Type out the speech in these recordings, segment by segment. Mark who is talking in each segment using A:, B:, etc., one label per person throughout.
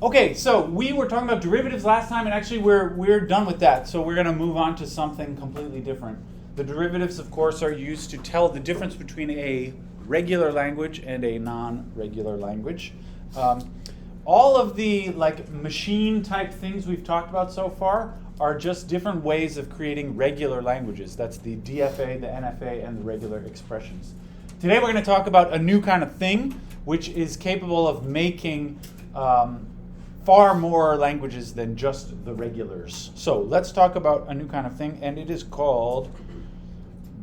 A: Okay, so we were talking about derivatives last time, and actually we're done with that. So we're going to move on to something completely different. The derivatives, of course, are used to tell the difference between a regular language and a non-regular language. All of the machine type things we've talked about so far are just different ways of creating regular languages. That's the DFA, the NFA, and the regular expressions. Today we're going to talk about a new kind of thing, which is capable of making far more languages than just the regulars. So let's talk about a new kind of thing, and it is called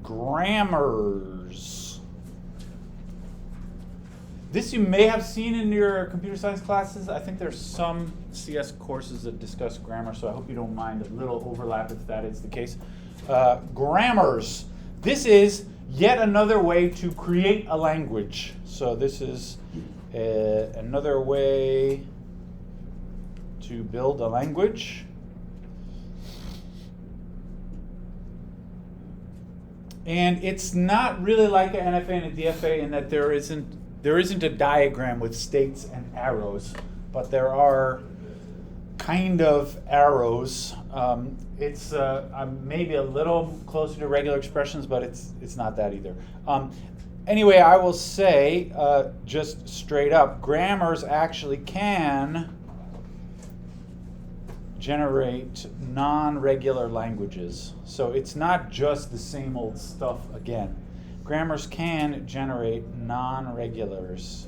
A: grammars. This you may have seen in your computer science classes. I think there's some CS courses that discuss grammar, so I hope you don't mind a little overlap if that is the case. Grammars. This is yet another way to create a language. So this is another way to build a language. And it's not really like an NFA and a DFA in that there isn't a diagram with states and arrows, but there are kind of arrows. It's maybe a little closer to regular expressions, but it's not that either. Anyway, I will say just straight up, grammars actually can generate non-regular languages. So it's not just the same old stuff again. Grammars can generate non-regulars.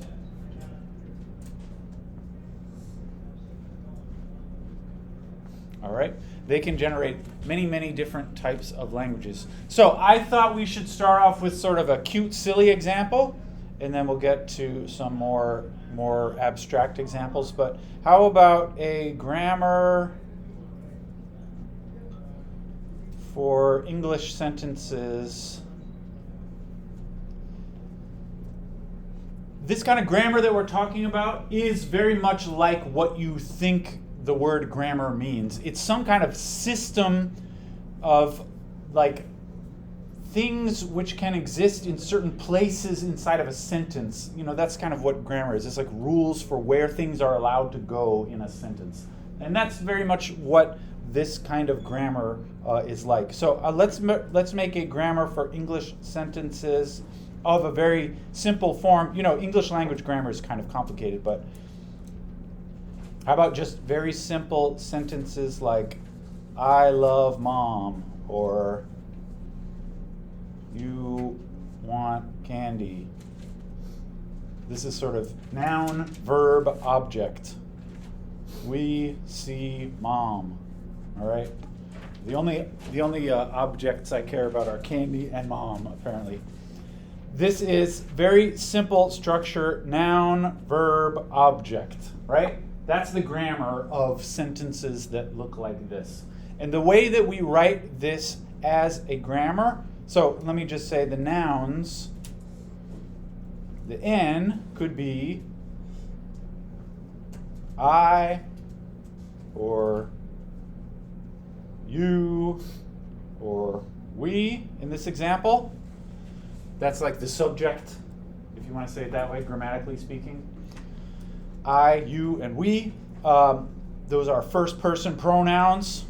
A: All right? They can generate many, many different types of languages. So I thought we should start off with sort of a cute, silly example, and then we'll get to some more abstract examples. But how about a grammar for English sentences? This kind of grammar that we're talking about is very much like what you think the word grammar means. It's some kind of system of things which can exist in certain places inside of a sentence. You know, that's kind of what grammar is. It's like rules for where things are allowed to go in a sentence. And that's very much what this kind of grammar is like. So let's make a grammar for English sentences of a very simple form. You know, English language grammar is kind of complicated, but how about just very simple sentences like, I love mom, or you want candy. This is sort of noun, verb, object. We see mom, all right? The only objects I care about are candy and mom, apparently. This is very simple structure, noun, verb, object, right? That's the grammar of sentences that look like this. And the way that we write this as a grammar, so let me just say the nouns, the N could be I, or you, or we in this example. That's like the subject, if you want to say it that way, grammatically speaking. I, you, and we. Those are first person pronouns.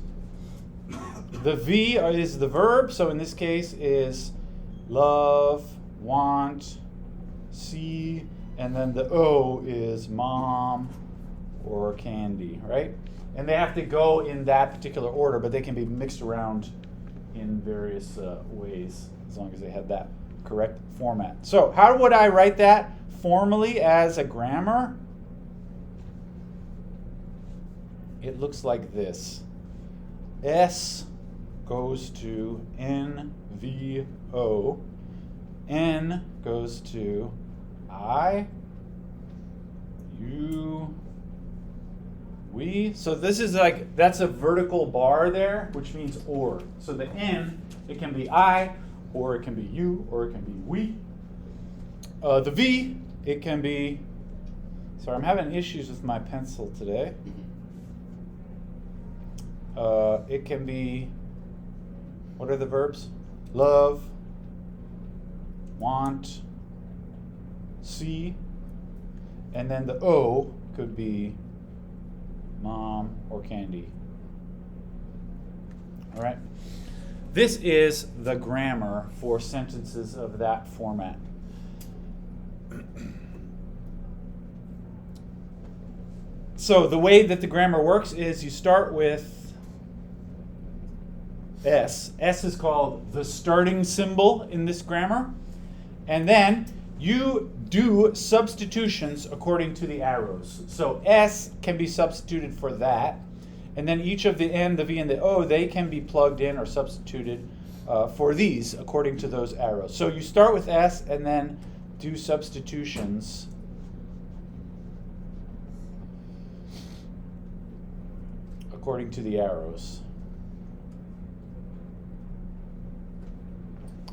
A: The V is the verb, so in this case is love, want, see, and then the O is mom or candy, right? And they have to go in that particular order, but they can be mixed around in various ways as long as they have that correct format. So how would I write that formally as a grammar? It looks like this. S goes to N, V, O. N goes to I, you, we. So this is that's a vertical bar there, which means or. So the N, it can be I, or it can be you, or it can be we. The V, it can be, sorry, I'm having issues with my pencil today. It can be, what are the verbs? Love, want, see, and then the O could be mom or candy. All right? This is the grammar for sentences of that format. So the way that the grammar works is you start with S. S is called the starting symbol in this grammar. And then you do substitutions according to the arrows. So S can be substituted for that. And then each of the N, the V, and the O, they can be plugged in or substituted for these according to those arrows. So you start with S and then do substitutions according to the arrows.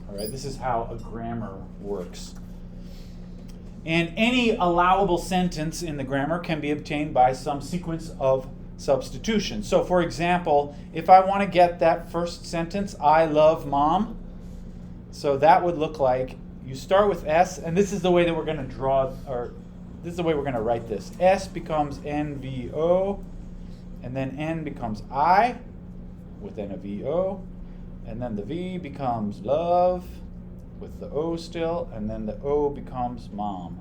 A: All right, this is how a grammar works. And any allowable sentence in the grammar can be obtained by some sequence of substitution. So for example, if I want to get that first sentence, I love mom, so that would look like you start with S, and this is the way that we're going to draw, or this is the way we're going to write this. S becomes NVO, and then N becomes I, with then a VO, and then the V becomes love, with the O still, and then the O becomes mom.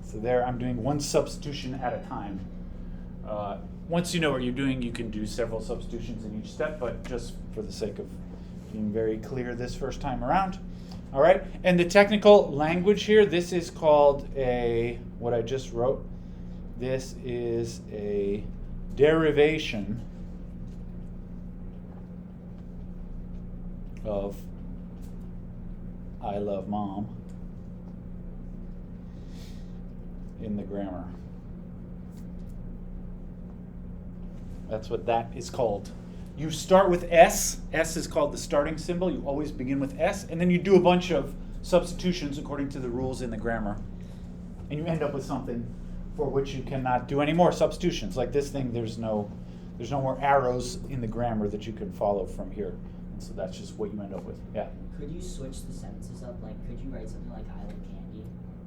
A: So there I'm doing one substitution at a time. Once you know what you're doing, you can do several substitutions in each step, but just for the sake of being very clear this first time around. All right, and the technical language here, this is called what I just wrote, this is a derivation of I love mom in the grammar. That's what that is called. You start with S. S is called the starting symbol. You always begin with S, and then you do a bunch of substitutions according to the rules in the grammar. And you end up with something for which you cannot do any more substitutions. Like this thing, there's no more arrows in the grammar that you can follow from here. And so that's just what you end up with. Yeah?
B: Could you switch the sentences up? Like, could you write something like I love candy?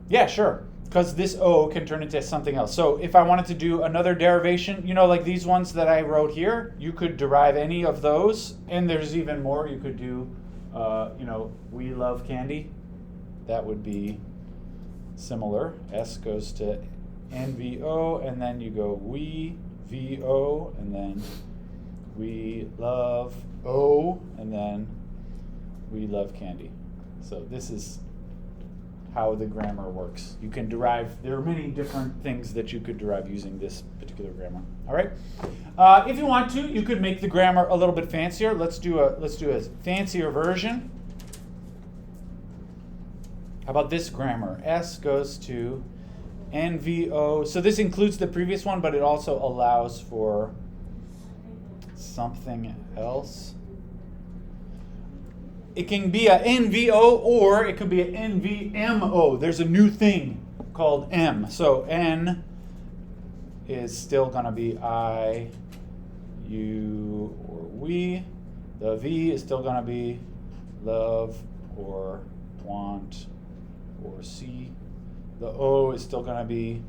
A: Yeah, sure. Because this O can turn into something else. So if I wanted to do another derivation, like these ones that I wrote here, you could derive any of those. And there's even more. You could do, we love candy. That would be similar. S goes to NVO, and then you go we, VO, and then we love O, and then we love candy. So this is how the grammar works. You can derive, there are many different things that you could derive using this particular grammar. All right. If you want to, you could make the grammar a little bit fancier. Let's do a fancier version. How about this grammar? S goes to NVO. So this includes the previous one, but it also allows for something else. It can be a NVO or it could be a NVMO. There's a new thing called M. So N is still going to be I, you, or we. The V is still going to be love or want or see. The O is still going to be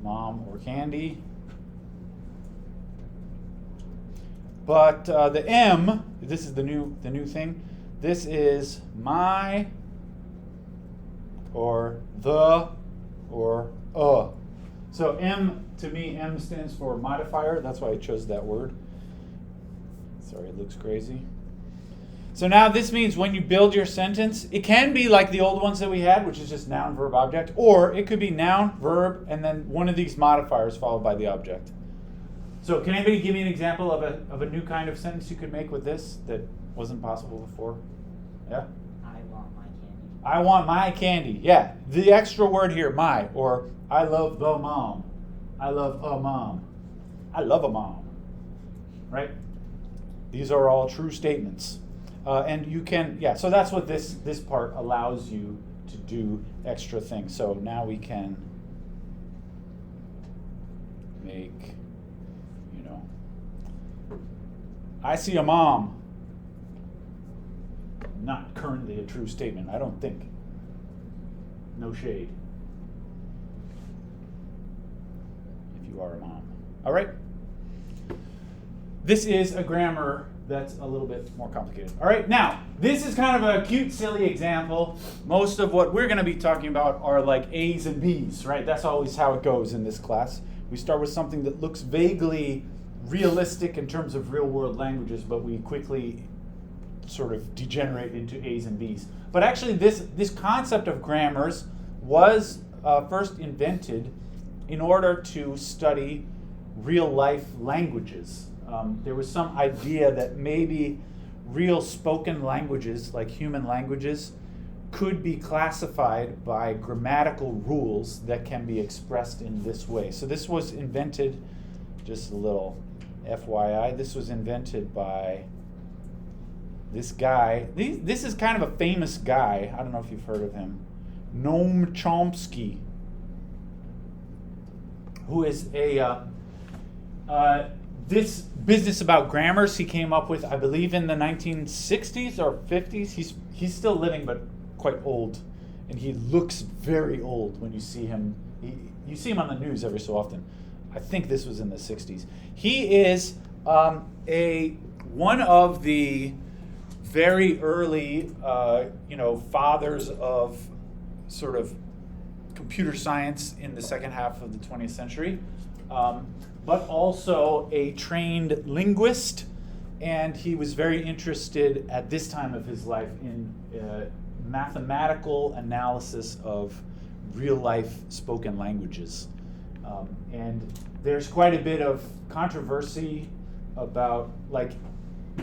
A: mom or candy. But the M, this is the new thing. This is my or the or a. So M, to me, M stands for modifier. That's why I chose that word. Sorry, it looks crazy. So now this means when you build your sentence, it can be like the old ones that we had, which is just noun, verb, object, or it could be noun, verb, and then one of these modifiers followed by the object. So can anybody give me an example of a new kind of sentence you could make with this that wasn't possible before? Yeah?
B: I want my candy.
A: I want my candy. Yeah. The extra word here, my, or I love the mom. I love a mom. I love a mom. Right? These are all true statements. And you can, so that's what this part allows you to do extra things. So now we can make, I see a mom. Not currently a true statement, I don't think. No shade. you are a mom. All right? This is a grammar that's a little bit more complicated. All right, now, this is kind of a cute, silly example. Most of what we're going to be talking about are like A's and B's, right? That's always how it goes in this class. We start with something that looks vaguely realistic in terms of real-world languages, but we quickly sort of degenerate into A's and B's. But actually, this concept of grammars was first invented in order to study real-life languages. There was some idea that maybe real spoken languages, like human languages, could be classified by grammatical rules that can be expressed in this way. So this was invented, just a little FYI, this was invented by this guy. This is kind of a famous guy. I don't know if you've heard of him. Noam Chomsky, who is this business about grammars he came up with, I believe, in the 1960s or 50s. He's still living, but quite old, and he looks very old when you see him. You see him on the news every so often. I think this was in the 60s. He is one of the very early, fathers of sort of computer science in the second half of the 20th century. But also a trained linguist, and he was very interested at this time of his life in mathematical analysis of real-life spoken languages. And there's quite a bit of controversy about, like,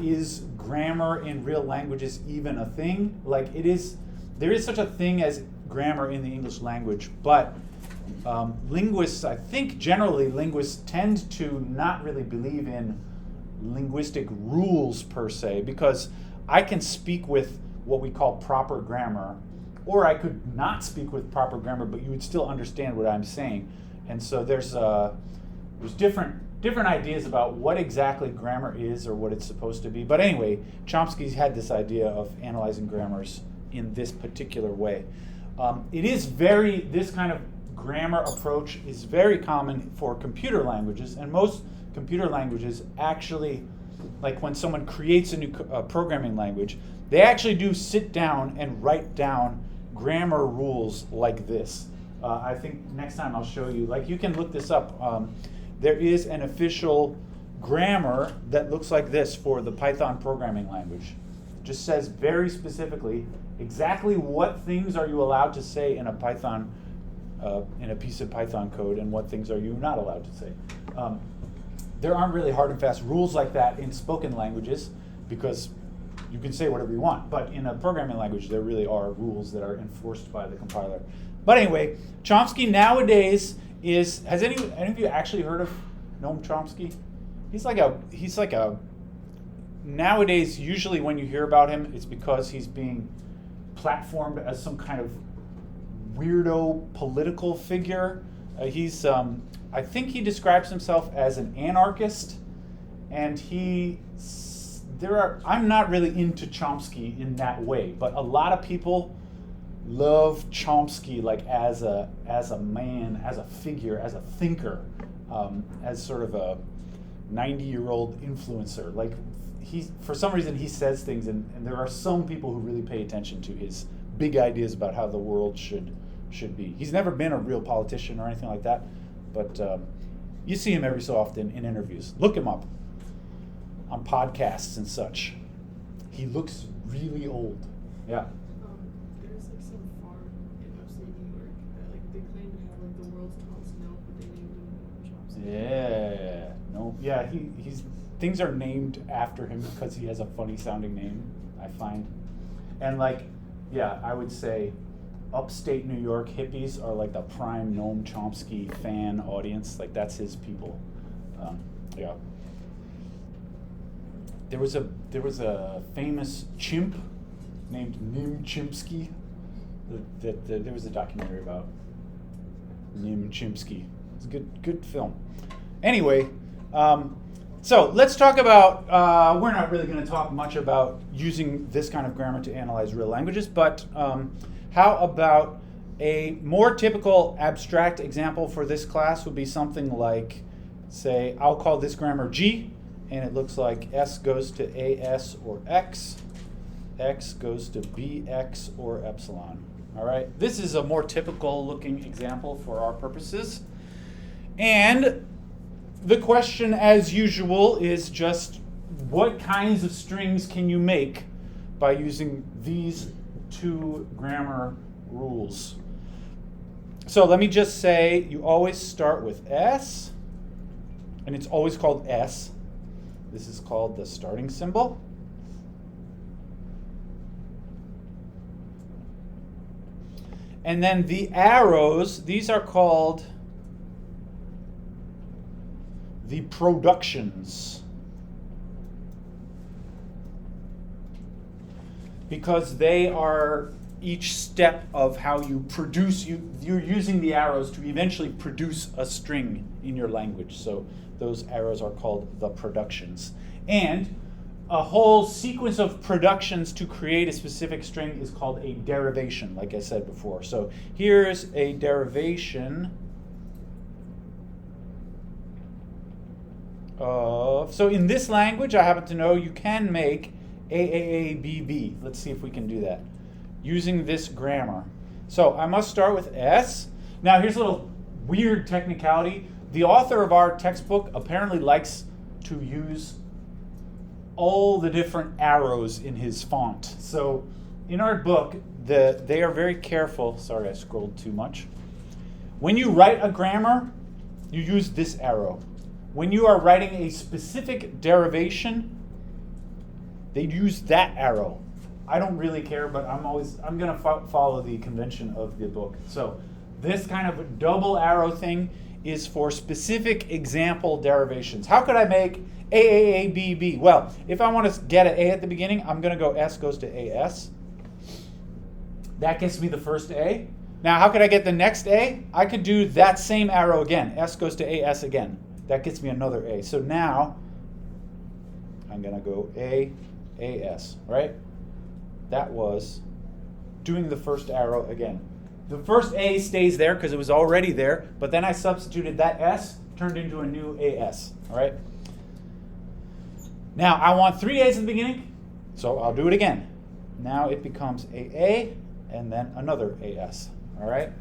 A: is grammar in real languages even a thing? Like, there is such a thing as grammar in the English language, but linguists, I think generally linguists tend to not really believe in linguistic rules per se, because I can speak with what we call proper grammar, or I could not speak with proper grammar, but you would still understand what I'm saying. And so there's different ideas about what exactly grammar is or what it's supposed to be. But anyway, Chomsky's had this idea of analyzing grammars in this particular way. This kind of grammar approach is very common for computer languages, and most computer languages actually, like when someone creates a new programming language, they actually do sit down and write down grammar rules like this. I think next time I'll show you, like, you can look this up. There is an official grammar that looks like this for the Python programming language. It just says very specifically exactly what things are you allowed to say in a Python in a piece of Python code, and what things are you not allowed to say. There aren't really hard and fast rules like that in spoken languages, because you can say whatever you want. But in a programming language, there really are rules that are enforced by the compiler. But anyway, Chomsky nowadays has any of you actually heard of Noam Chomsky? He's like a nowadays, usually when you hear about him, it's because he's being platformed as some kind of weirdo political figure. I think he describes himself as an anarchist, and I'm not really into Chomsky in that way, but a lot of people love Chomsky, like as a man, as a figure, as a thinker, as sort of a 90-year-old influencer. Like, for some reason he says things, and there are some people who really pay attention to his big ideas about how the world should be. He's never been a real politician or anything like that, but you see him every so often in interviews. Look him up on podcasts and such. He looks really old. Yeah.
C: There's like some farm in upstate New York that like they claim to have like the world's tallest milk, but they named him Chomsky.
A: Yeah. No. Yeah. He's things are named after him because he has a funny sounding name, I find. And like, yeah, I would say upstate New York hippies are like the prime Noam Chomsky fan audience. Like, that's his people. Yeah. There was a famous chimp named Nim Chimpsky. There was a documentary about Nim Chimpsky. It's a good film. Anyway, so let's talk about. We're not really going to talk much about using this kind of grammar to analyze real languages, but how about A more typical abstract example for this class would be something like, say, I'll call this grammar G, and it looks like S goes to AS or X goes to BX or epsilon. All right, this is a more typical looking example for our purposes. And the question, as usual, is just what kinds of strings can you make by using these two grammar rules? So let me just say you always start with S, and it's always called S. This is called the starting symbol. And then the arrows, these are called the productions, because they are each step of how you produce, you're using the arrows to eventually produce a string in your language. So those arrows are called the productions. And a whole sequence of productions to create a specific string is called a derivation, like I said before. So here's a derivation of, so in this language, I happen to know you can make AAABB. Let's see if we can do that using this grammar. So I must start with S. Now here's a little weird technicality. The author of our textbook apparently likes to use all the different arrows in his font. So in our book, they are very careful. Sorry, I scrolled too much. When you write a grammar, you use this arrow. When you are writing a specific derivation, they use that arrow. I don't really care, but I'm going to follow the convention of the book. So this kind of double arrow thing is for specific example derivations. How could I make AAABB? Well, if I want to get an A at the beginning, I'm going to go S goes to AS. That gets me the first A. Now, how could I get the next A? I could do that same arrow again. S goes to AS again. That gets me another A. So now I'm going to go AS, right? That was doing the first arrow again. The first A stays there because it was already there, but then I substituted that S, turned into a new AS, all right? Now, I want 3 A's in the beginning, so I'll do it again. Now it becomes AA and then another AS, all right?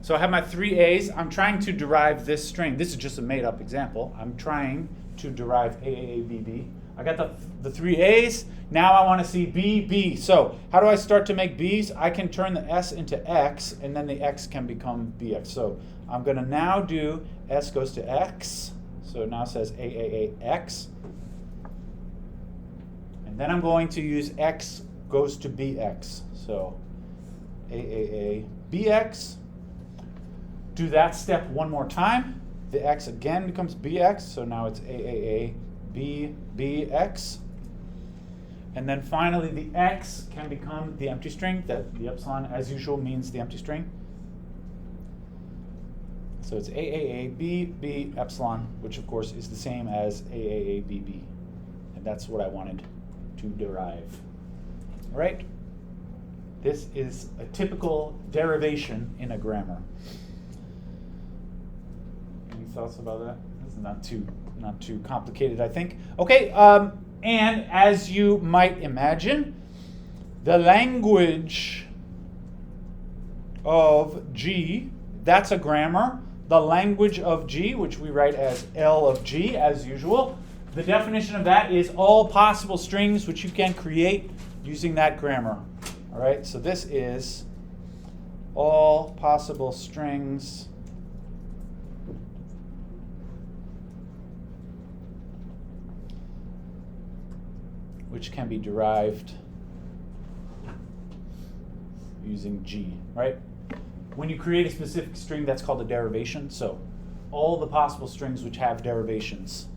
A: So I have my 3 A's. I'm trying to derive this string. This is just a made-up example. I'm trying to derive AAABB. I got the 3 A's. Now I want to see BB. So how do I start to make B's? I can turn the S into X, and then the X can become BX. So I'm going to now do S goes to X. So it now says AAAX. And then I'm going to use X goes to BX. So AAABX. Do that step one more time. The X again becomes BX. So now it's AAABBX. And then finally, the X can become the empty string. That the epsilon, as usual, means the empty string. So it's AAABB epsilon, which of course is the same as AAABB. And that's what I wanted to derive. All right? This is a typical derivation in a grammar. Any thoughts about that? This is not too complicated, I think. Okay, and as you might imagine, the language of G, that's a grammar. The language of G, which we write as L of G, as usual, the definition of that is all possible strings which you can create using that grammar. All right, so this is all possible strings which can be derived using G, right? When you create a specific string, that's called a derivation. So all the possible strings which have derivations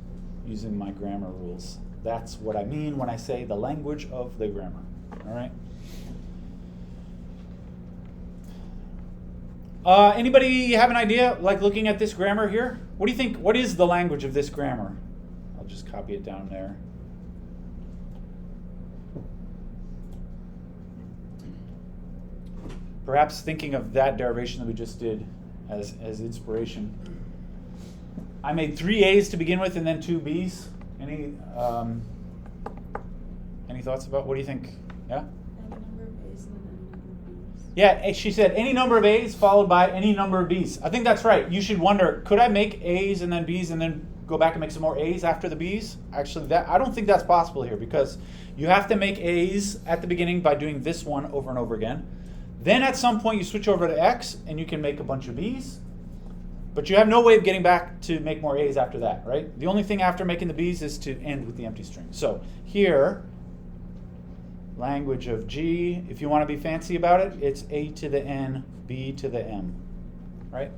A: using my grammar rules. That's what I mean when I say the language of the grammar, all right? Anybody have an idea, like looking at this grammar here? What do you think, what is the language of this grammar? I'll just copy it down there. perhaps thinking of that derivation that we just did as inspiration. I made 3 A's to begin with and then 2 B's. Any thoughts about, what do you think? Yeah?
C: Any number of A's and then any number of B's.
A: Yeah, she said any number of A's followed by any number of B's. I think that's right. You should wonder, could I make A's and then B's and then go back and make some more A's after the B's? Actually, I don't think that's possible here, because you have to make A's at the beginning by doing this one over and over again. Then at some point you switch over to X and you can make a bunch of B's. But you have no way of getting back to make more A's after that, right? The only thing after making the B's is to end with the empty string. So here, language of G, if you want to be fancy about it, it's A to the N, B to the M, right?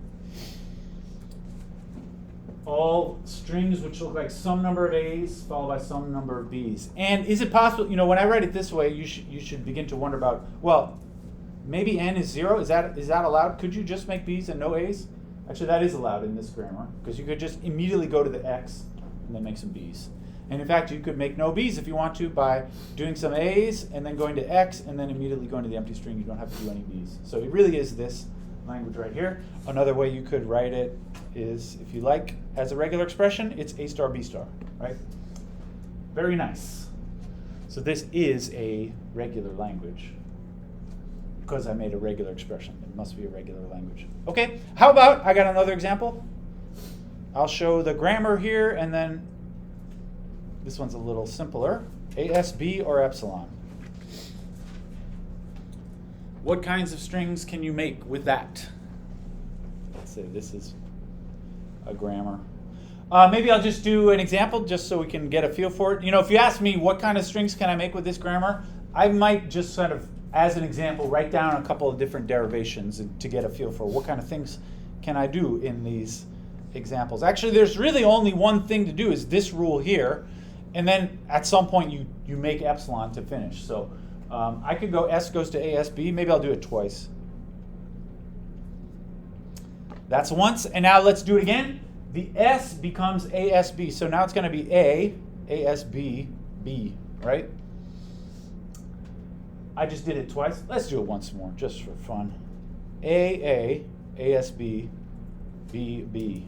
A: All strings which look like some number of A's followed by some number of B's. And is it possible, when I write it this way, you should begin to wonder about, well, maybe N is 0, is that allowed? Could you just make B's and no A's? Actually, that is allowed in this grammar, because you could just immediately go to the X and then make some B's. And in fact, you could make no B's if you want to by doing some A's and then going to X and then immediately going to the empty string. You don't have to do any B's. So it really is this language right here. Another way you could write it is, if you like, as a regular expression, it's A star B star, right? Very nice. So this is a regular language. Because I made a regular expression. It must be a regular language. Okay, how about, I got another example. I'll show the grammar here, and then this one's a little simpler. ASB or epsilon. What kinds of strings can you make with that? Let's say this is a grammar. Maybe I'll just do an example just so we can get a feel for it. If you ask me what kind of strings can I make with this grammar, I might just sort of, as an example, write down a couple of different derivations to get a feel for what kind of things can I do in these examples. Actually, there's really only one thing to do, is this rule here, and then at some point you make epsilon to finish. So I could go S goes to ASB. Maybe I'll do it twice. That's once, and now let's do it again. The S becomes ASB, so now it's going to be A, ASB, B, right? I just did it twice. Let's do it once more, just for fun. A, ASB, B, B.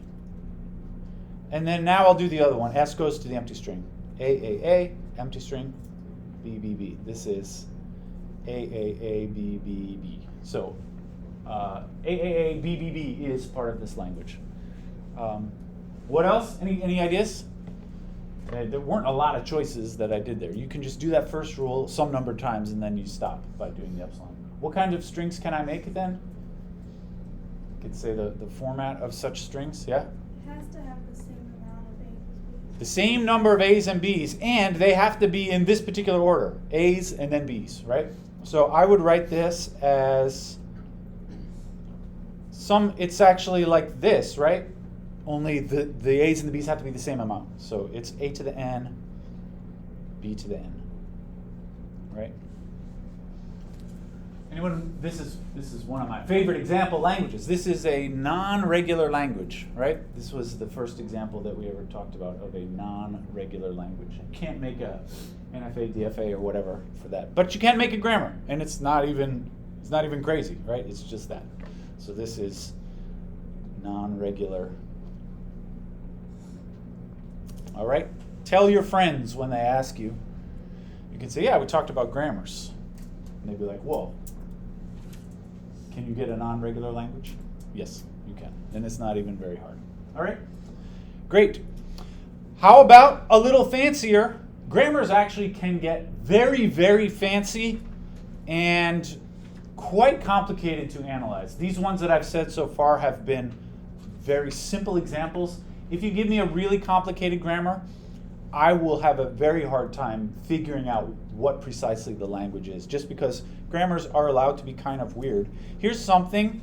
A: And then now I'll do the other one. S goes to the empty string. A, empty string, B, B, B. This is A, B, B, B. So A, B, B, B is part of this language. What else? Any ideas? There weren't a lot of choices that I did there. You can just do that first rule some number of times and then you stop by doing the epsilon. What kind of strings can I make then? You could say the format of such strings, yeah?
D: It has to have the same amount of A's and B's.
A: The same number of A's and B's, and they have to be in this particular order, A's and then B's, right? So I would write this as it's actually like this, right? Only the A's and the B's have to be the same amount. So it's A to the N, B to the N, right? Anyone? This is one of my favorite example languages. This is a non-regular language, right? This was the first example that we ever talked about of a non-regular language. You can't make a NFA, DFA, or whatever for that, but you can make a grammar, and it's not even crazy, right? It's just that. So this is non-regular. All right? Tell your friends when they ask you. You can say, yeah, we talked about grammars. And they'd be like, whoa. Can you get a non-regular language? Yes, you can. And it's not even very hard. All right? Great. How about a little fancier? Grammars actually can get very, very fancy and quite complicated to analyze. These ones that I've said so far have been very simple examples. If you give me a really complicated grammar, I will have a very hard time figuring out what precisely the language is, just because grammars are allowed to be kind of weird. Here's something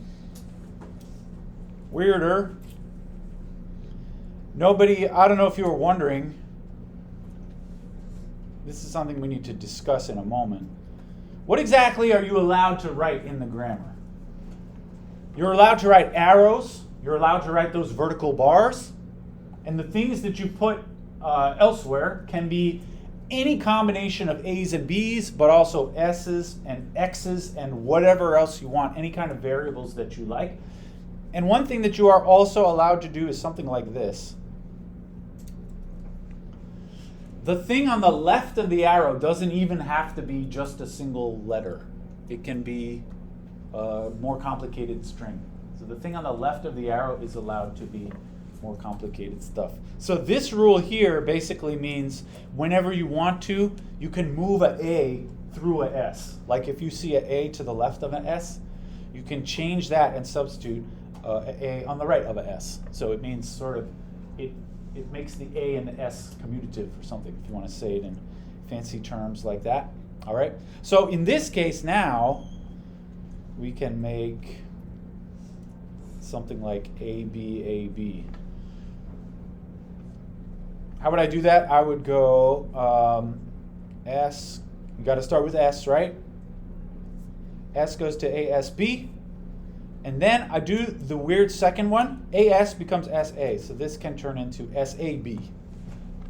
A: weirder. I don't know if you were wondering, this is something we need to discuss in a moment. What exactly are you allowed to write in the grammar? You're allowed to write arrows. You're allowed to write those vertical bars. And the things that you put elsewhere can be any combination of A's and B's, but also S's and X's and whatever else you want, any kind of variables that you like. And one thing that you are also allowed to do is something like this. The thing on the left of the arrow doesn't even have to be just a single letter. It can be a more complicated string. So the thing on the left of the arrow is allowed to be more complicated stuff. So this rule here basically means whenever you want to, you can move an A through a S. Like if you see an A to the left of an S, you can change that and substitute an A on the right of a S. So it means sort of, it makes the A and the S commutative or something, if you want to say it in fancy terms like that. All right. So in this case now, we can make something like AB. How would I do that? I would go S, you got to start with S, right? S goes to ASB. And then I do the weird second one. AS becomes SA. So this can turn into SAB.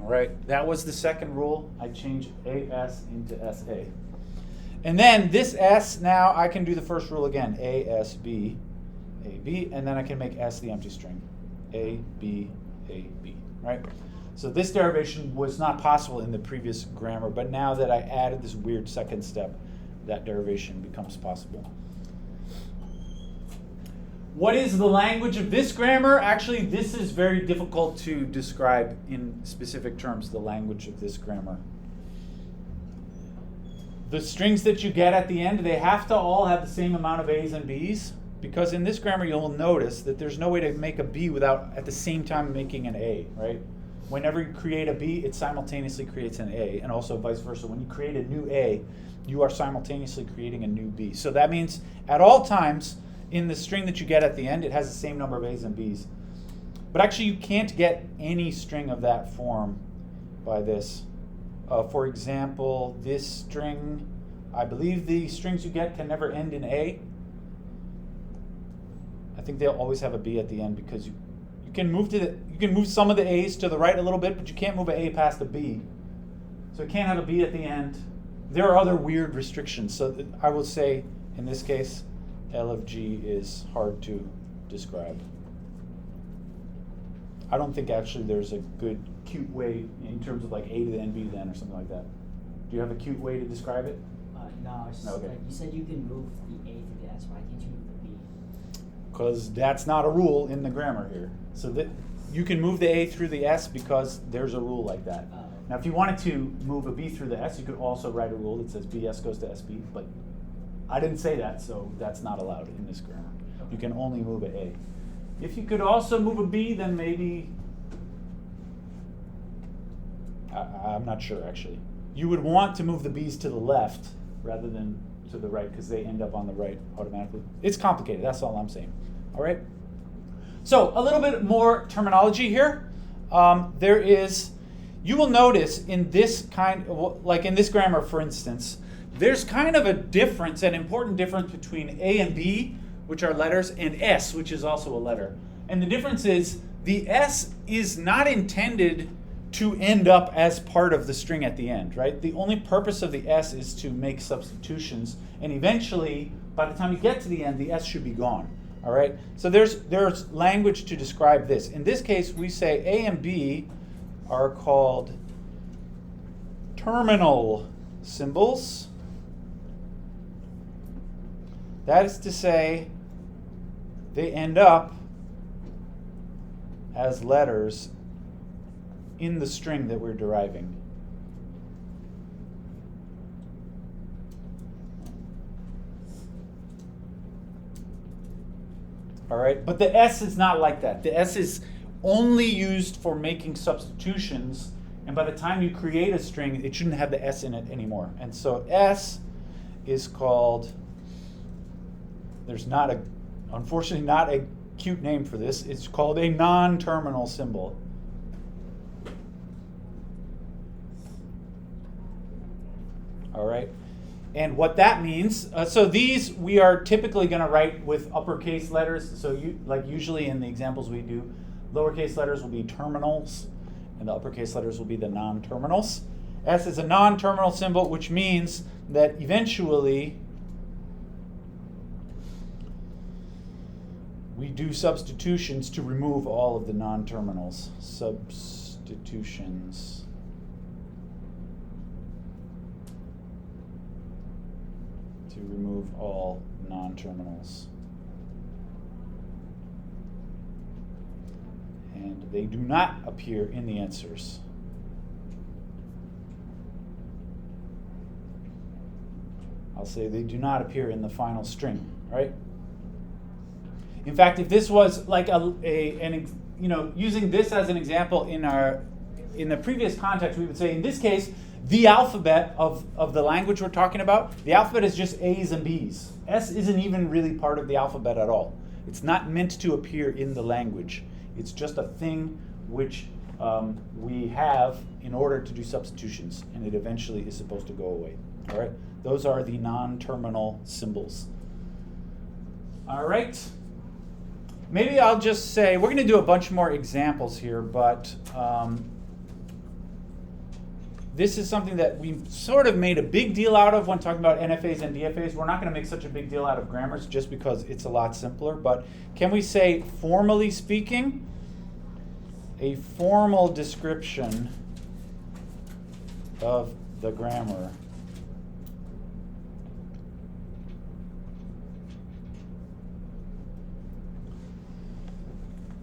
A: All right, that was the second rule. I change AS into SA. And then this S, now I can do the first rule again. ASB, AB, and then I can make S the empty string. AB, AB, right? So this derivation was not possible in the previous grammar, but now that I added this weird second step, that derivation becomes possible. What is the language of this grammar? Actually, this is very difficult to describe in specific terms, the language of this grammar. The strings that you get at the end, they have to all have the same amount of A's and B's, because in this grammar you'll notice that there's no way to make a B without at the same time making an A, right? Whenever you create a B, it simultaneously creates an A, and also vice versa. When you create a new A, you are simultaneously creating a new B. So that means at all times, in the string that you get at the end, it has the same number of A's and B's. But actually, you can't get any string of that form by this. For example, this string, I believe the strings you get can never end in A. I think they'll always have a B at the end because you can move some of the A's to the right a little bit, but you can't move an A past a B. So it can't have a B at the end. There are other weird restrictions. So I will say, in this case, L of G is hard to describe. I don't think actually there's a good, cute way in terms of like A to the NB then or something like that. Do you have a cute way to describe it?
B: No, it's just
A: Okay.
B: like you said you can move the A to the S. Why can't you move the B?
A: Because that's not a rule in the grammar here. So that you can move the A through the S because there's a rule like that. Now if you wanted to move a B through the S, you could also write a rule that says BS goes to SB, but I didn't say that, so that's not allowed in this grammar. You can only move an A. If you could also move a B, then maybe, I'm not sure actually. You would want to move the B's to the left rather than to the right because they end up on the right automatically. It's complicated, that's all I'm saying. All right? So a little bit more terminology here. There is, you will notice in this like in this grammar, for instance, there's kind of a difference, an important difference between A and B, which are letters, and S, which is also a letter. And the difference is the S is not intended to end up as part of the string at the end, right? The only purpose of the S is to make substitutions, and eventually, by the time you get to the end, the S should be gone, all right? So there's language to describe this. In this case, we say A and B are called terminal symbols. That is to say, they end up as letters in the string that we're deriving. All right, but the S is not like that. The S is only used for making substitutions, and by the time you create a string, it shouldn't have the S in it anymore. And so S is called, there's not a, unfortunately not a cute name for this. It's called a non-terminal symbol. All right, and what that means, so these we are typically going to write with uppercase letters. So usually in the examples we do, lowercase letters will be terminals, and the uppercase letters will be the non-terminals. S is a non-terminal symbol, which means that eventually we do substitutions to remove all of the non-terminals. Substitutions. To remove all non-terminals. And they do not appear in the answers. I'll say they do not appear in the final string, right? In fact, if this was like using this as an example in the previous context, we would say in this case, the alphabet of the language we're talking about, the alphabet is just A's and B's. S isn't even really part of the alphabet at all. It's not meant to appear in the language. It's just a thing which we have in order to do substitutions, and it eventually is supposed to go away. All right? Those are the non-terminal symbols. All right? Maybe I'll just say, we're going to do a bunch more examples here, but this is something that we sort of made a big deal out of when talking about NFAs and DFAs. We're not going to make such a big deal out of grammars just because it's a lot simpler, but can we say, formally speaking, a formal description of the grammar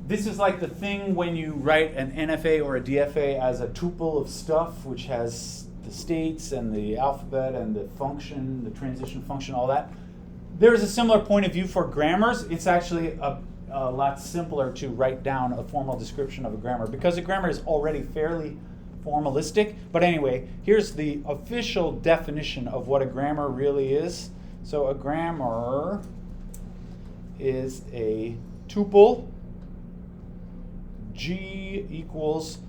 A: this is like the thing when you write an NFA or a DFA as a tuple of stuff, which has the states and the alphabet and the function, the transition function, all that. There's a similar point of view for grammars. It's actually a lot simpler to write down a formal description of a grammar because a grammar is already fairly formalistic. But anyway, here's the official definition of what a grammar really is. So a grammar is a tuple. G equals,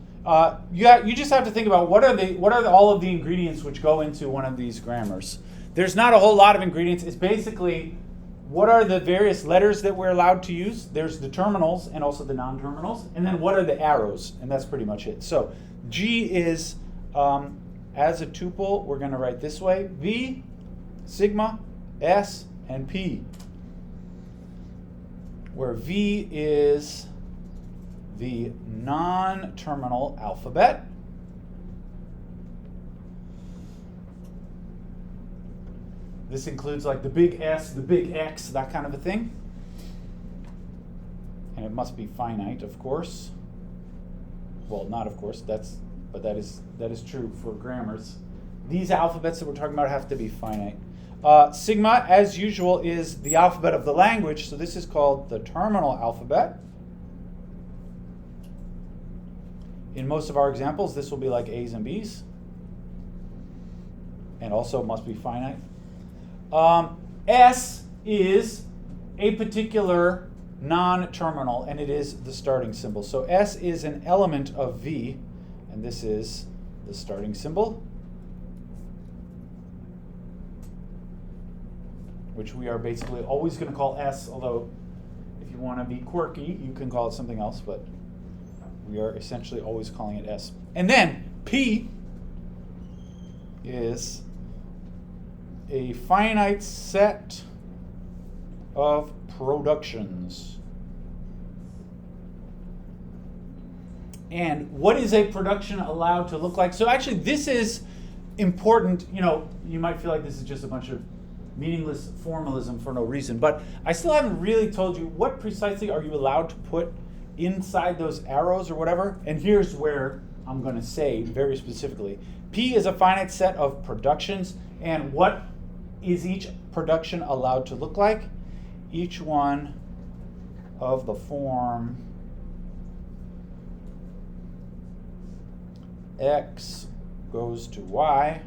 A: you just have to think about what are all of the ingredients which go into one of these grammars. There's not a whole lot of ingredients. It's basically what are the various letters that we're allowed to use. There's the terminals and also the non-terminals. And then what are the arrows? And that's pretty much it. So G is, as a tuple, we're going to write this way. V, sigma, S, and P. Where V is the non-terminal alphabet. This includes like the big S, the big X, that kind of a thing. And it must be finite, of course. Well, not of course, but that is true for grammars. These alphabets that we're talking about have to be finite. Sigma, as usual, is the alphabet of the language, so this is called the terminal alphabet. In most of our examples, this will be like A's and B's, and also must be finite. S is a particular non-terminal, and it is the starting symbol. So S is an element of V, and this is the starting symbol, which we are basically always going to call S, although if you want to be quirky, you can call it something else, but we are essentially always calling it S. And then P is a finite set of productions. And what is a production allowed to look like? So actually this is important. You might feel like this is just a bunch of meaningless formalism for no reason, but I still haven't really told you what precisely are you allowed to put inside those arrows or whatever. And here's where I'm going to say very specifically. P is a finite set of productions, and what is each production allowed to look like? Each one of the form X goes to Y,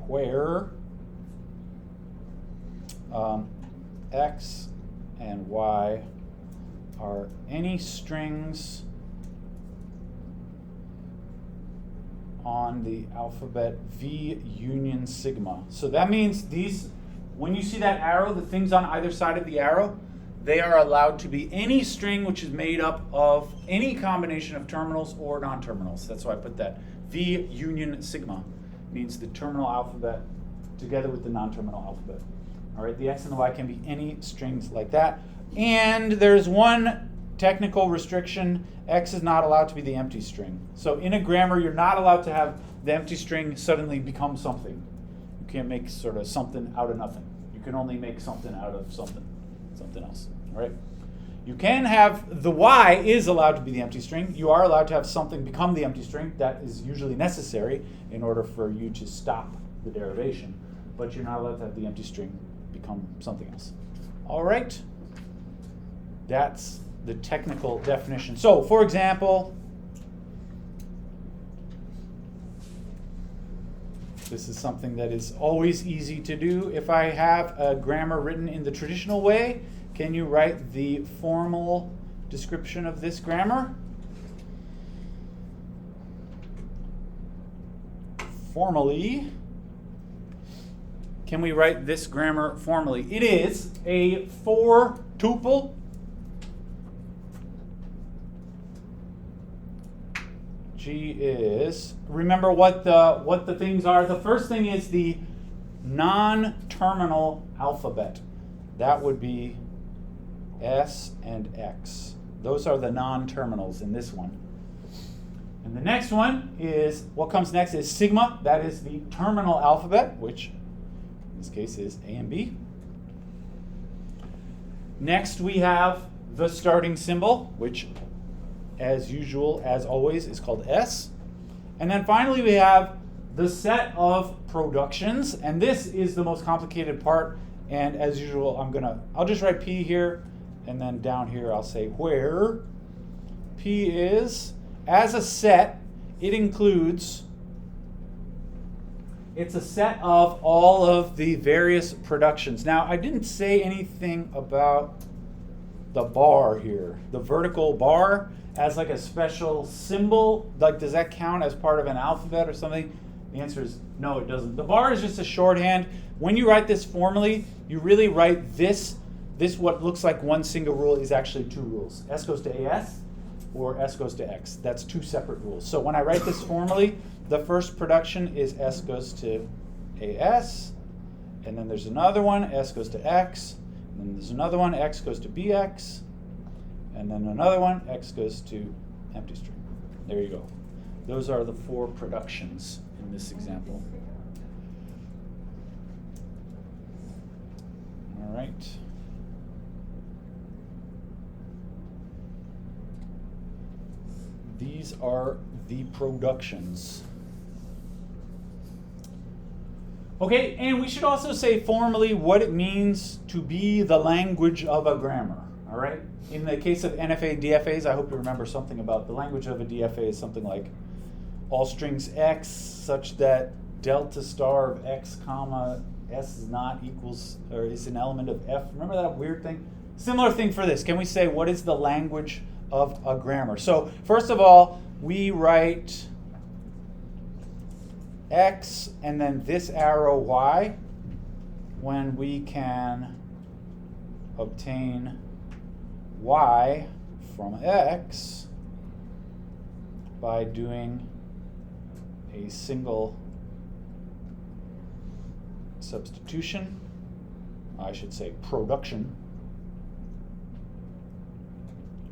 A: where X and Y are any strings on the alphabet V union sigma. So that means these, when you see that arrow, the things on either side of the arrow, they are allowed to be any string which is made up of any combination of terminals or non-terminals. That's why I put that. V union sigma, means the terminal alphabet together with the non-terminal alphabet. All right, the X and the Y can be any strings like that. And there's one technical restriction. X is not allowed to be the empty string. So in a grammar, you're not allowed to have the empty string suddenly become something. You can't make sort of something out of nothing. You can only make something out of something else. All right. You can have the Y is allowed to be the empty string. You are allowed to have something become the empty string. That is usually necessary in order for you to stop the derivation. But you're not allowed to have the empty string become something else. All right. That's the technical definition. So, for example, this is something that is always easy to do. If I have a grammar written in the traditional way, can you write the formal description of this grammar? Formally, can we write this grammar formally? It is a four-tuple G is, remember what the things are. The first thing is the non-terminal alphabet. That would be S and X. Those are the non-terminals in this one. And the next one is, what comes next is sigma. That is the terminal alphabet, which in this case is A and B. Next we have the starting symbol, which as usual, as always, is called S. And then finally we have the set of productions, and this is the most complicated part. And as usual, I'll just write P here, and then down here I'll say where P is, as a set, it's a set of all of the various productions. Now, I didn't say anything about the bar here, the vertical bar as like a special symbol. Like, does that count as part of an alphabet or something? The answer is no, it doesn't. The bar is just a shorthand. When you write this formally, you really write this what looks like one single rule is actually two rules. S goes to AS or S goes to X. That's two separate rules. So when I write this formally, the first production is S goes to AS, and then there's another one, S goes to X, and then there's another one, X goes to BX, and then another one, X goes to empty string. There you go. Those are the four productions in this example. All right. These are the productions. Okay, and we should also say formally what it means to be the language of a grammar. All right? In the case of NFA DFAs, I hope you remember something about the language of a DFA is something like all strings X such that delta star of X comma S is not equals or is an element of F. Remember that weird thing? Similar thing for this. Can we say what is the language of a grammar? So first of all, we write X and then this arrow Y when we can obtain Y from X by doing a single substitution. I should say production.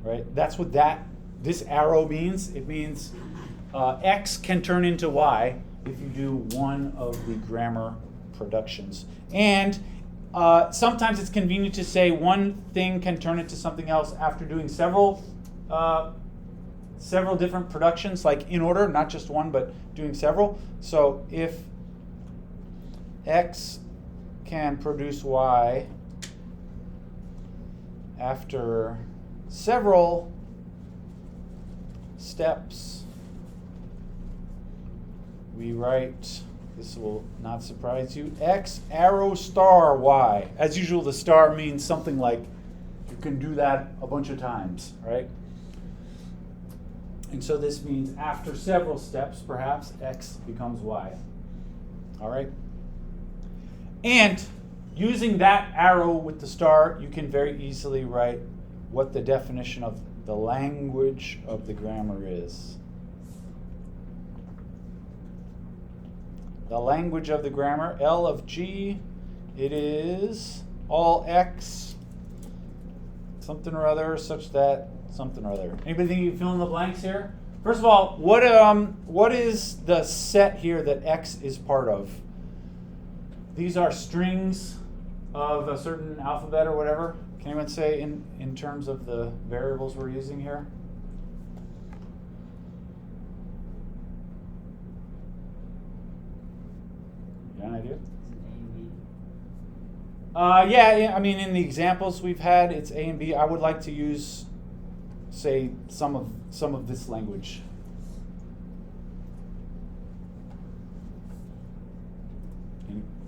A: Right? That's what this arrow means. It means X can turn into Y if you do one of the grammar productions. And sometimes it's convenient to say one thing can turn into something else after doing several different productions, like in order, not just one, but doing several. So if X can produce Y after several steps, we write, this will not surprise you, X arrow star Y. As usual, the star means something like you can do that a bunch of times, right? And so this means after several steps, perhaps, X becomes Y. All right? And using that arrow with the star, you can very easily write what the definition of the language of the grammar is. the language of the grammar, L of G, it is all X, something or other, such that something or other. Anybody think you can fill in the blanks here? First of all, what is the set here that X is part of? These are strings of a certain alphabet or whatever. Can anyone say in terms of the variables we're using here? You got an idea?
B: Is it A and B?
A: Yeah, I mean, in the examples we've had, it's A and B. I would like to use, say, some of this language.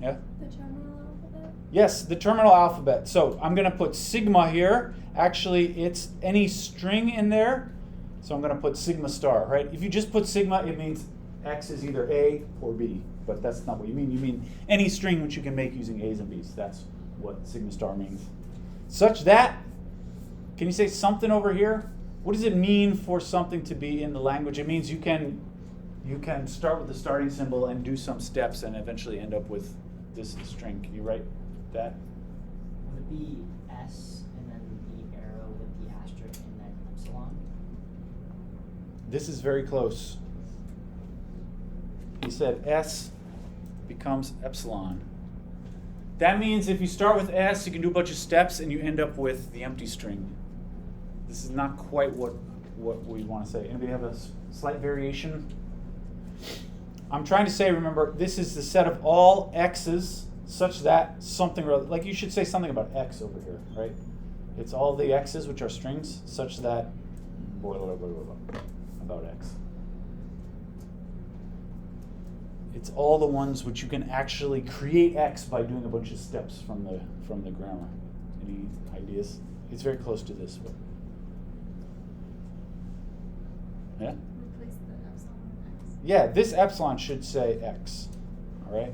A: Yeah?
D: The terminal alphabet?
A: Yes, the terminal alphabet. So I'm going to put sigma here. Actually, it's any string in there. So I'm going to put sigma star, right? If you just put sigma, it means X is either A or B. But that's not what you mean. You mean any string which you can make using A's and B's. That's what sigma star means. Such that, can you say something over here? What does it mean for something to be in the language? It means you can start with the starting symbol and do some steps and eventually end up with this string. Can you write that?
B: Would it be S and then the arrow with the asterisk and then epsilon?
A: This is very close. He said S becomes epsilon. That means if you start with S, you can do a bunch of steps and you end up with the empty string. This is not quite what we want to say. Anybody have a slight variation? I'm trying to say, remember, this is the set of all X's such that something, like you should say something about X over here, right? It's all the X's, which are strings, such that, about X. It's all the ones which you can actually create X by doing a bunch of steps from the grammar. Any ideas? It's very close to this one. Yeah?
D: Replace the epsilon with X.
A: Yeah, this epsilon should say X. All right?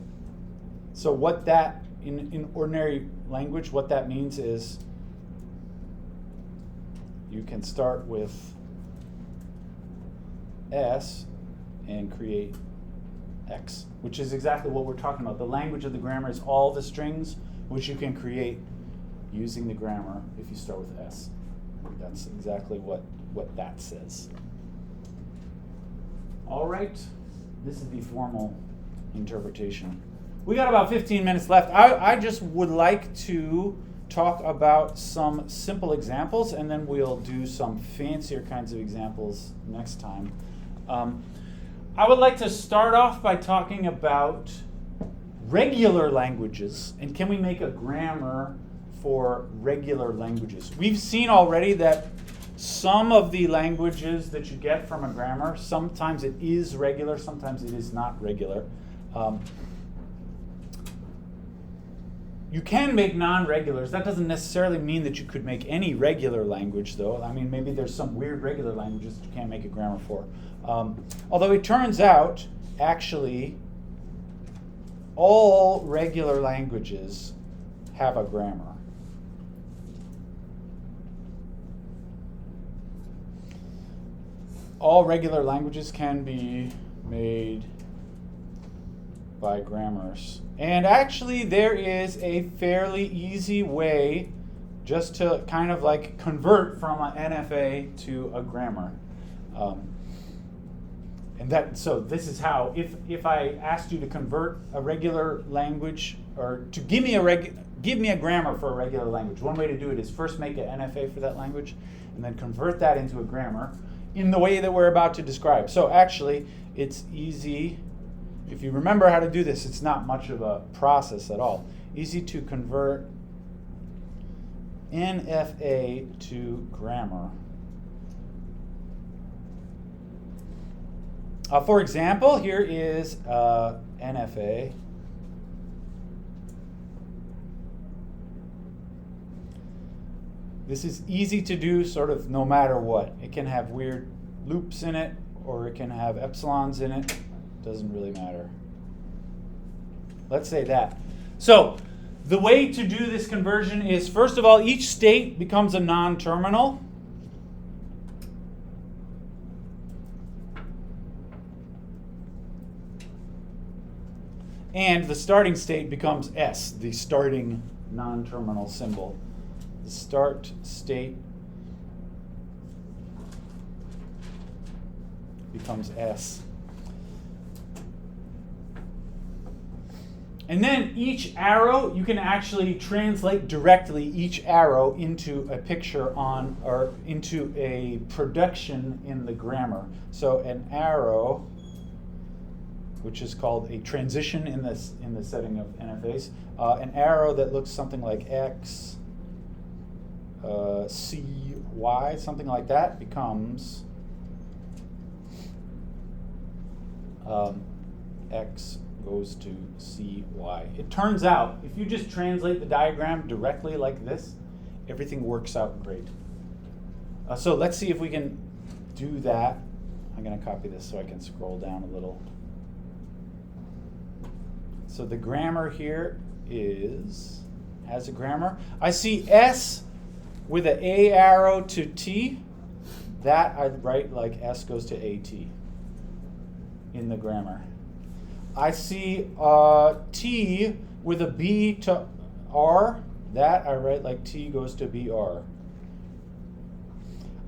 A: So what that, in ordinary language, what that means is you can start with S and create X, which is exactly what we're talking about. The language of the grammar is all the strings which you can create using the grammar if you start with S. That's exactly what that says. All right, this is the formal interpretation. We got about 15 minutes left. I just would like to talk about some simple examples, and then we'll do some fancier kinds of examples next time. I would like to start off by talking about regular languages, and can we make a grammar for regular languages? We've seen already that some of the languages that you get from a grammar, sometimes it is regular, sometimes it is not regular. You can make non-regulars. That doesn't necessarily mean that you could make any regular language, though. I mean, maybe there's some weird regular languages that you can't make a grammar for. Although it turns out, actually, all regular languages have a grammar. All regular languages can be made by grammars. And actually, there is a fairly easy way just to kind of like convert from an NFA to a grammar. So this is how, if I asked you to convert a regular language, or to give me a grammar for a regular language, one way to do it is first make an NFA for that language, and then convert that into a grammar in the way that we're about to describe. So actually, it's easy. If you remember how to do this, it's not much of a process at all. Easy to convert NFA to grammar. For example, here is NFA. This is easy to do sort of no matter what. It can have weird loops in it, or it can have epsilons in it. Doesn't really matter. Let's say that. So the way to do this conversion is, first of all, each state becomes a non-terminal. And the starting state becomes S, the starting non-terminal symbol. The start state becomes S. And then each arrow, you can actually translate directly each arrow into a picture on, or into a production in the grammar. So an arrow, which is called a transition in the setting of NFAs, an arrow that looks something like X, C, Y, something like that, becomes X goes to C, Y. It turns out, if you just translate the diagram directly like this, everything works out great. So let's see if we can do that. I'm going to copy this so I can scroll down a little. So the grammar here has a grammar. I see S with an A arrow to T. That I'd write like S goes to AT in the grammar. I see T with a B to R. That I write like T goes to BR.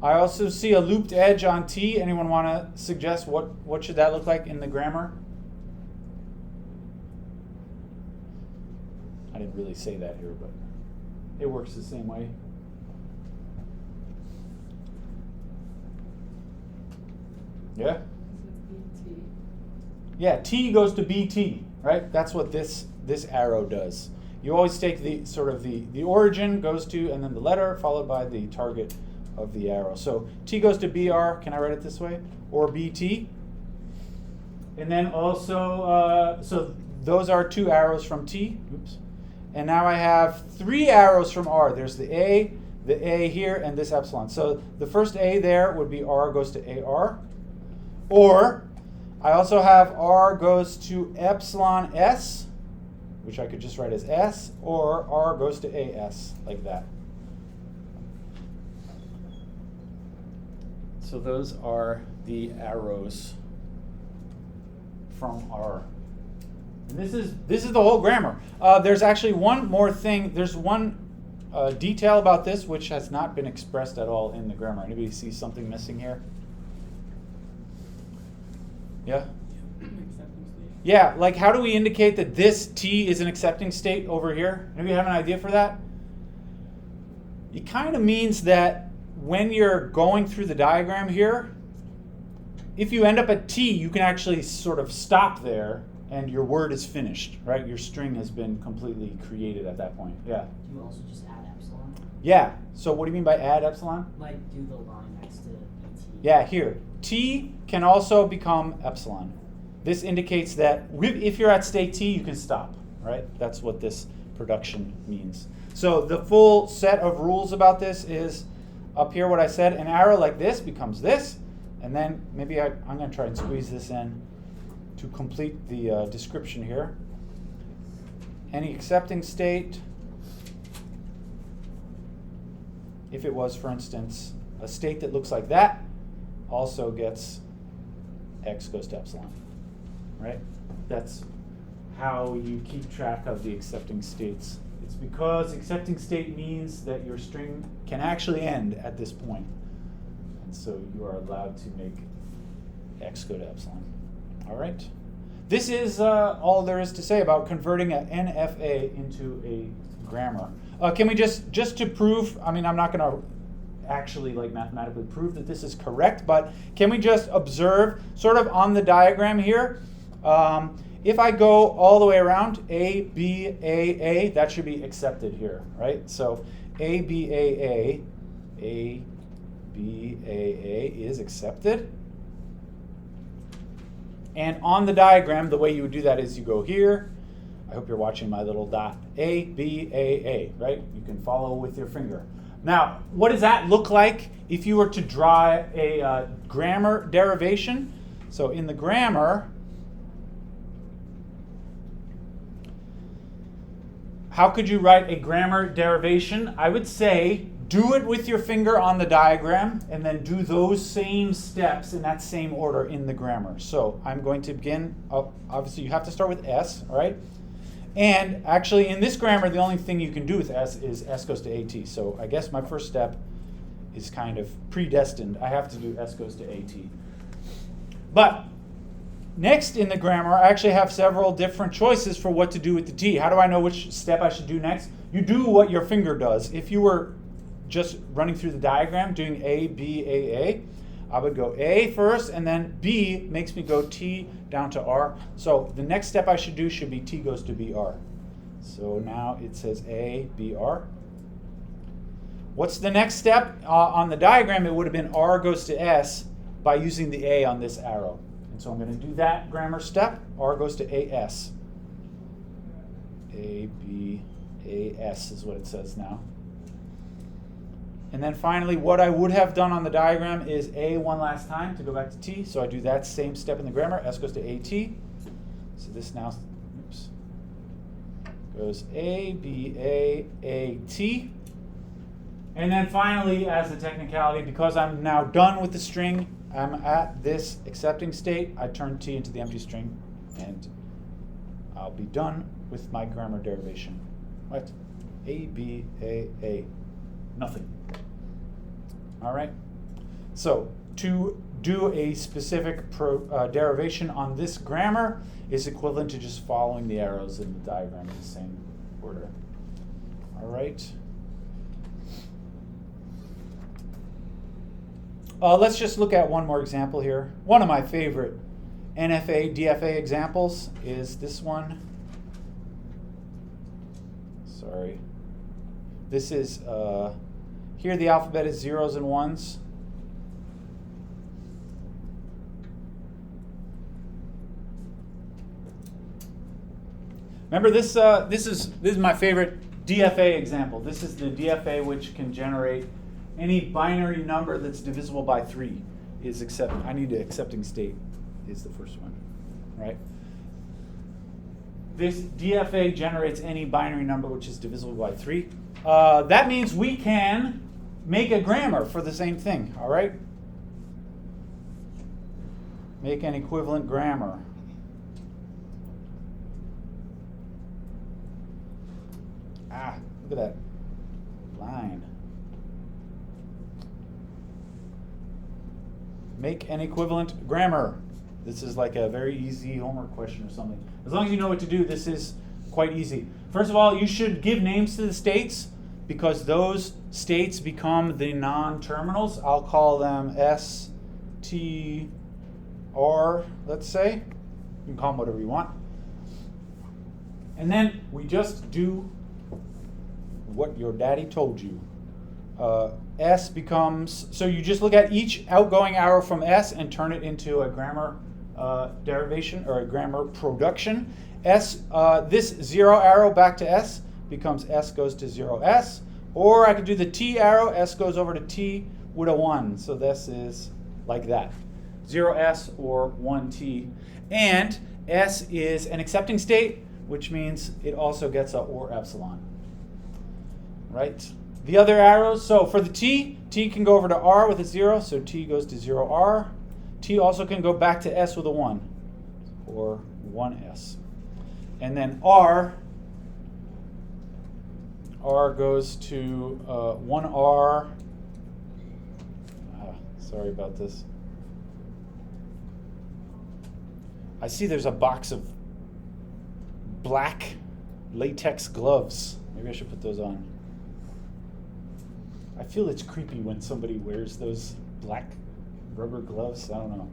A: I also see a looped edge on T. Anyone want to suggest what should that look like in the grammar? I didn't really say that here, but it works the same way. Yeah?
C: BT.
A: Yeah, T goes to BT, right? That's what this arrow does. You always take the sort of the origin goes to, and then the letter followed by the target of the arrow. So T goes to BR, can I write it this way? Or BT. And then also, so those are 2 arrows from T. Oops. And now I have 3 arrows from R. There's the A here, and this epsilon. So the first A there would be R goes to AR. Or I also have R goes to epsilon S, which I could just write as S, or R goes to AS, like that. So those are the arrows from R. And this is the whole grammar. There's actually one more thing. There's one detail about this which has not been expressed at all in the grammar. Anybody see something missing here? Yeah? Yeah, like how do we indicate that this T is an accepting state over here? Maybe you have an idea for that? It kind of means that when you're going through the diagram here, if you end up at T, you can actually sort of stop there and your word is finished, right? Your string has been completely created at that point. Yeah.
B: Do you also just add epsilon?
A: Yeah. So what do you mean by add epsilon?
B: Like do the line next to BT.
A: Yeah, here. T can also become epsilon. This indicates that if you're at state T, you can stop, right? That's what this production means. So the full set of rules about this is up here what I said. An arrow like this becomes this. And then maybe I'm going to try and squeeze this in to complete the description here. Any accepting state, if it was, for instance, a state that looks like that, also gets X goes to epsilon, right? That's how you keep track of the accepting states. It's because accepting state means that your string can actually end at this point. And so you are allowed to make X go to epsilon. All right. This is all there is to say about converting an NFA into a grammar. Can we just to prove, I mean, I'm not going to actually like mathematically prove that this is correct, but can we just observe sort of on the diagram here, if I go all the way around, A, B, A, that should be accepted here, right? So A, B, A, B, A is accepted. And on the diagram, the way you would do that is you go here. I hope you're watching my little dot. A, B, A, right? You can follow with your finger. Now, what does that look like if you were to draw a grammar derivation? So in the grammar, how could you write a grammar derivation? I would say do it with your finger on the diagram, and then do those same steps in that same order in the grammar. So I'm going to begin, obviously you have to start with S, all right? And actually in this grammar, the only thing you can do with S is S goes to AT. So I guess my first step is kind of predestined. I have to do S goes to AT. But next in the grammar, I actually have several different choices for what to do with the T. How do I know which step I should do next? You do what your finger does. If you were just running through the diagram, doing A, B, A, I would go A first, and then B makes me go T down to R. So the next step I should do should be T goes to BR. So now it says A, BR. What's the next step? On the diagram, it would have been R goes to S by using the A on this arrow. And so I'm going to do that grammar step. R goes to AS. A, B, AS is what it says now. And then finally, what I would have done on the diagram is A one last time to go back to T. So I do that same step in the grammar. S goes to AT. So this now goes A, B, A, T. And then finally, as a technicality, because I'm now done with the string, I'm at this accepting state, I turn T into the empty string, and I'll be done with my grammar derivation. What? A, B, A. Nothing. All right? So to do a specific derivation on this grammar is equivalent to just following the arrows in the diagram in the same order. All right? Let's just look at one more example here. One of my favorite NFA, DFA examples is this one. Sorry. This is, here the alphabet is zeros and ones. Remember this, this is my favorite DFA example. This is the DFA which can generate any binary number that's divisible by 3 is I need an accepting state is the first one, right? This DFA generates any binary number which is divisible by 3. That means we can make a grammar for the same thing, all right? Make an equivalent grammar. Look at that line. Make an equivalent grammar. This is like a very easy homework question or something. As long as you know what to do, this is quite easy. First of all, you should give names to the states because those states become the non-terminals. I'll call them S, T, R, let's say. You can call them whatever you want. And then we just do what your daddy told you. S becomes, so you just look at each outgoing arrow from S and turn it into a grammar derivation or a grammar production. S, this 0 arrow back to S becomes S goes to 0S. Or I could do the T arrow, S goes over to T with a 1. So this is like that. 0S or 1T. And S is an accepting state, which means it also gets a or epsilon. Right? The other arrows, so for the T can go over to R with a 0, so T goes to 0R. T also can go back to S with a 1, or 1S. And then R goes to 1R. Sorry about this. I see there's a box of black latex gloves. Maybe I should put those on. I feel it's creepy when somebody wears those black rubber gloves. I don't know.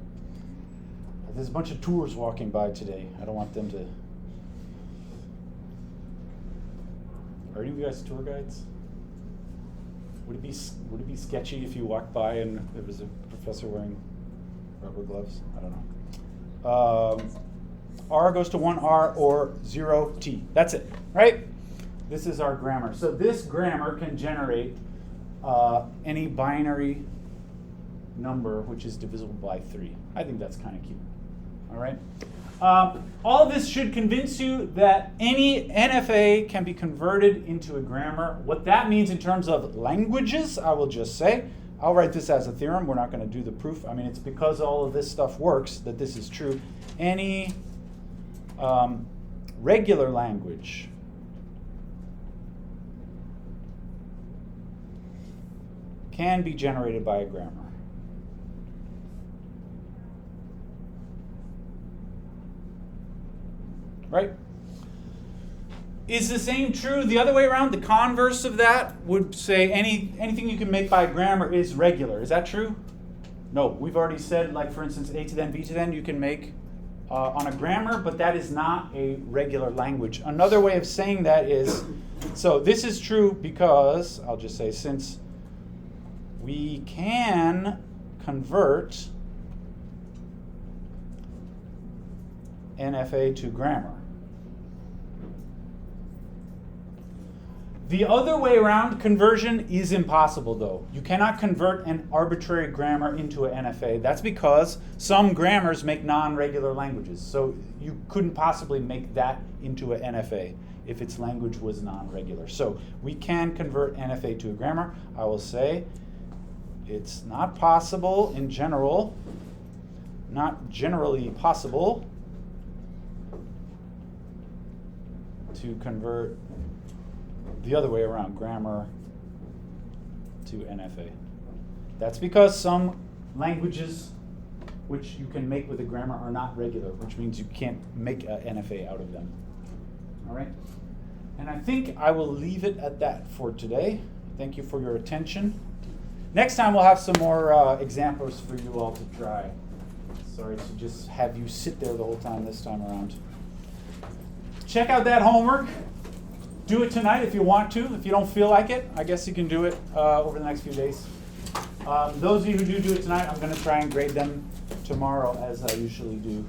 A: There's a bunch of tours walking by today. I don't want them to. Are any of you guys tour guides? Would it be sketchy if you walked by and there was a professor wearing rubber gloves? I don't know. R goes to 1R or 0T. That's it, right? This is our grammar. So this grammar can generate any binary number which is divisible by 3. I think that's kind of cute. All right. All of this should convince you that any NFA can be converted into a grammar. What that means in terms of languages, I will just say, I'll write this as a theorem. We're not going to do the proof. I mean, it's because all of this stuff works that this is true. Any regular language can be generated by a grammar. Right? Is the same true the other way around? The converse of that would say anything you can make by a grammar is regular. Is that true? No. We've already said, like for instance, A to then, B to then, you can make on a grammar, but that is not a regular language. Another way of saying that is, so this is true because, I'll just say, since we can convert NFA to grammar. The other way around, conversion is impossible, though. You cannot convert an arbitrary grammar into an NFA. That's because some grammars make non-regular languages. So you couldn't possibly make that into an NFA if its language was non-regular. So we can convert NFA to a grammar. I will say it's not possible in general, not generally possible to convert the other way around, grammar to NFA. That's because some languages which you can make with a grammar are not regular, which means you can't make an NFA out of them. All right? And I think I will leave it at that for today. Thank you for your attention. Next time we'll have some more examples for you all to try. Sorry to just have you sit there the whole time this time around. Check out that homework. Do it tonight if you want to. If you don't feel like it, I guess you can do it over the next few days. Those of you who do it tonight, I'm going to try and grade them tomorrow as I usually do.